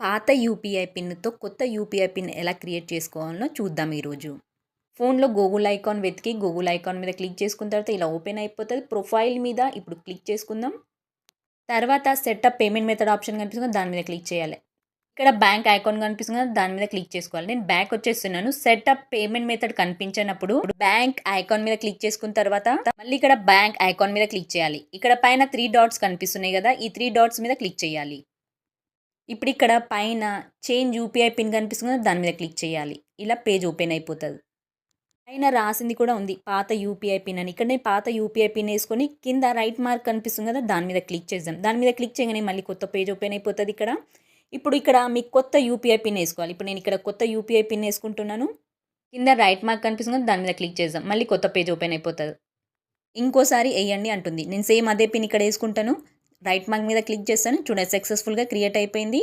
పాత యూపీఐ పిన్‌తో కొత్త యూపీఐ పిన్ ఎలా క్రియేట్ చేసుకోవాలో చూద్దాం ఈరోజు. ఫోన్‌లో గూగుల్ ఐకాన్ వెతికి గూగుల్ ఐకాన్ మీద క్లిక్ చేసుకున్న తర్వాత ఇలా ఓపెన్ అయిపోతది. ప్రొఫైల్ మీద ఇప్పుడు క్లిక్ చేసుకుందాం. తర్వాత సెటప్ పేమెంట్ మెథడ్ ఆప్షన్ కనిపిస్తుంది కదా! దాని మీద క్లిక్ చేయాలి. ఇక్కడ బ్యాంక్ ఐకాన్ కనిపిస్తుంది కదా! దాని మీద క్లిక్ చేసుకోవాలి. నేను బ్యాక్ వచ్చేస్తున్నాను. సెటప్ పేమెంట్ మెథడ్ కనిపించనప్పుడు బ్యాంక్ ఐకాన్ మీద క్లిక్ చేసుకున్న తర్వాత మళ్ళీ ఇక్కడ బ్యాంక్ ఐకాన్ మీద క్లిక్ చేయాలి. ఇక్కడ పైన 3 డాట్స్ కనిపిస్తున్నాయి కదా! ఈ 3 డాట్స్ మీద క్లిక్ చేయాలి. ఇప్పుడు ఇక్కడ పైన చేంజ్ యూపీఐ పిన్ కనిపిస్తుంది కదా! దాని మీద క్లిక్ చేయాలి. ఇలా పేజ్ ఓపెన్ అయిపోతది. పైన రాసింది కూడా ఉంది పాత యూపీఐ పిన్ అని. ఇక్కడ నేను పాత యూపీఐ పిన్ ఏసుకొని కింద రైట్ మార్క్ కనిపిస్తుంది కదా! దాని మీద క్లిక్ చేద్దాం. దాని మీద క్లిక్ చేయగానే మళ్ళీ కొత్త పేజ్ ఓపెన్ అయిపోతది ఇక్కడ. ఇప్పుడు ఇక్కడ మీకు కొత్త యూపీఐ పిన్ ఏసుకోవాలి. ఇప్పుడు నేను ఇక్కడ కొత్త యూపీఐ పిన్ ఏసుకుంటున్నాను. కింద రైట్ మార్క్ కనిపిస్తుంది కదా! దాని మీద క్లిక్ చేద్దాం. మళ్ళీ కొత్త పేజ్ ఓపెన్ అయిపోతది. ఇంకోసారి ఎయ్యండి అంటుంది. నేను సేమ్ అదే పిన్ ఇక్కడ ఏసుకుంటాను. రైట్ మార్క్ మీద క్లిక్ చేస్తాను. చూడండి సక్సెస్‌ఫుల్‌గా క్రియేట్ అయిపోయింది.